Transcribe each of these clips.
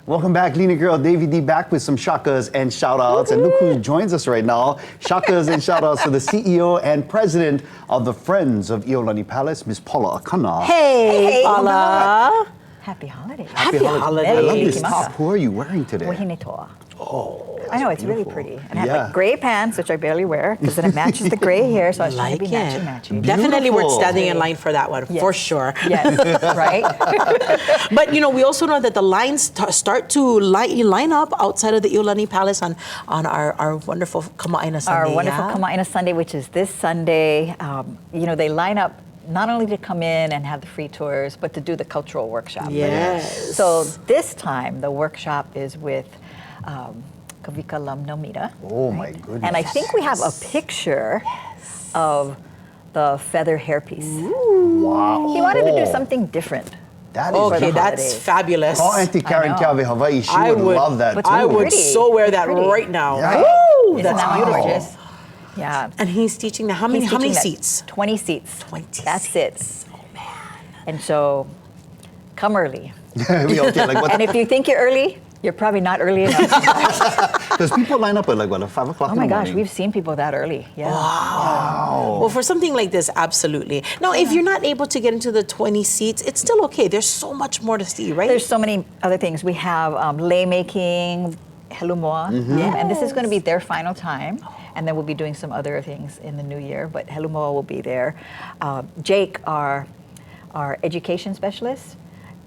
Welcome back, Lena Girl. Davey D back with some shakas and shout-outs. And look who joins us right now. Shakas and shout-outs to the CEO and President of the Friends of Iolani Palace, Miss Paula Akana. Hey, Paula. Happy holidays. Happy holidays. I love this Kimasa. top. Who are you wearing today? Wahine toa. Oh, I know, it's really beautiful. pretty. And I have like gray pants, which I barely wear, because then it matches the gray hair, so I was trying to be matchy-matchy. Definitely we're Beautiful. standing in line for that one, for sure. Yes, right? But you know, we also know that the lines start to line up outside of the Iolani Palace on our wonderful Kamaina Sunday. Our wonderful Kamaina Sunday, which is this Sunday. You know, they line up not only to come in and have the free tours, but to do the cultural workshop. Yes. So this time, the workshop is with Kawika Lum-Nelmida. Oh, my goodness. And I think we have a picture of the feather hairpiece. Wow. He wanted to do something different. That is Okay, that's holidays. fabulous. Call Auntie Karen I know. Kiawe Hawaii. She would love that But too. I would Pretty. so wear that Pretty. right now. Yeah. Woo! Isn't That's that beautiful. gorgeous? Yeah. And he's teaching now. How He's many teaching that seats? 20 seats. 20 That's seats. it. Oh man. And so, come early. Okay, like what? And if you think you're early, you're probably not early enough. Because people line up at like what, 5 o'clock Oh in my the gosh, morning? we've seen people that early. Yeah. Wow. Well, for something like this, absolutely. Now, if you're not able to get into the 20 seats, it's still okay. There's so much more to see, right? There's so many other things. We have lei making, hulu moa, and this is going to be their final time. And then we'll be doing some other things in the new year, but hulu moa will be there. Jake, our education specialist,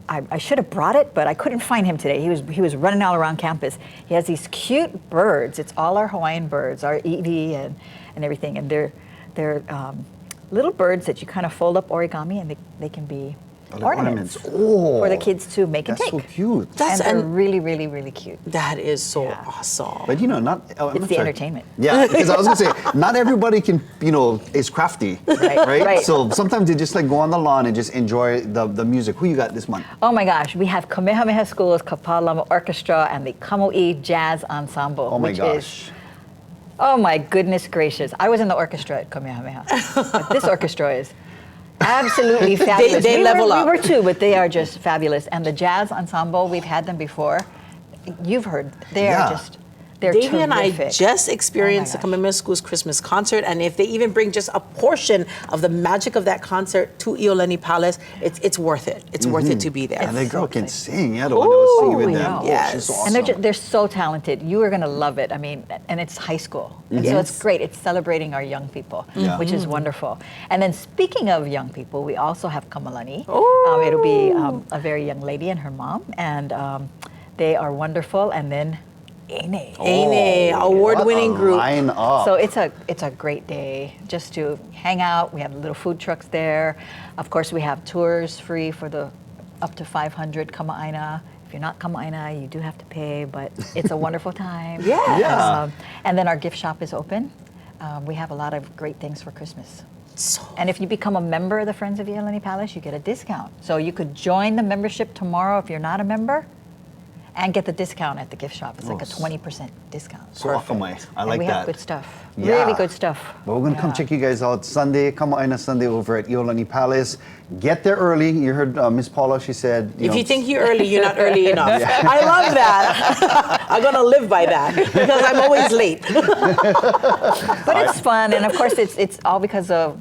I should have brought it, but I couldn't find him today. He was running all around campus. He has these cute birds. It's all our Hawaiian birds, our iwi and everything. And they're little birds that you kind of fold up origami, and they can be Like ornaments Oh, for the kids to make and that's take. so cute. And they're really, really, really cute. That is so Yeah. awesome. But you know, not. It's the entertainment. Yeah, because I was gonna say, not everybody can, is crafty, Right. So sometimes they just like go on the lawn and just enjoy the music. Who you got this month? Oh my gosh, we have Kamehameha School's Kapalama Orchestra and the Kamui Jazz Ensemble. Oh my which gosh. Is, oh my goodness gracious. I was in the orchestra at Kamehameha. But this orchestra is absolutely fabulous. They level up. We were too, but they are just fabulous. And the jazz ensemble, we've had them before. You've heard, they're Davey terrific. and I just experienced the Oh my gosh. Kamaina School's Christmas concert, and if they even bring just a portion of the magic of that concert to Iolani Palace, it's worth it. It's worth it to be there. And the girl can exciting. sing. Yeah, the one that was singing with I them. know. Oh, Yes. she's so And awesome. they're so talented. You are going to love it. I mean, and it's high school. And so it's great. It's celebrating our young people, Yeah. which is wonderful. And then speaking of young people, we also have Kamalani. Oh. It'll be a very young lady and her mom. And they are wonderful. And then Ene. Ene, award-winning What a group. Line up. So it's a great day just to hang out. We have little food trucks there. Of course, we have tours free for the up to 500 Kamaina. If you're not Kamaina, you do have to pay, but it's a wonderful time. Yeah. And then our gift shop is open. We have a lot of great things for Christmas. So And if you become a member of the Friends of Iolani Palace, you get a discount. So you could join the membership tomorrow if you're not a member, and get the discount at the gift shop. It's like a 20% discount. So akamai. I And like we that. have good stuff. Yeah. Really good stuff. But we're going to come check you guys out Sunday, Kamaina Sunday over at Iolani Palace. Get there early. You heard Miss Paula, she said, if you think you're early, you're not early enough. I love that. I'm going to live by that because I'm always late. But it's fun, and of course it's all because of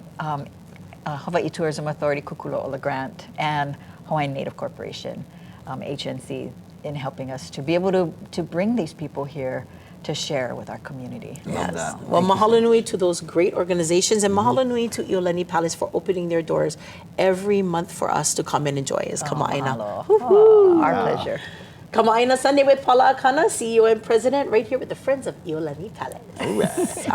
Hawaii Tourism Authority, Kukulo'ola Grant, and Hawaiian Native Corporation, HNC, in helping us to be able to bring these people here to share with our community. Love that. Well, mahalo nui to those great organizations, and mahalo nui to Iolani Palace for opening their doors every month for us to come and enjoy as Kamaina. Mahalo. Oh, our pleasure. Kamaina Sunday with Paula Akana, CEO and President, right here with the Friends of Iolani Palace.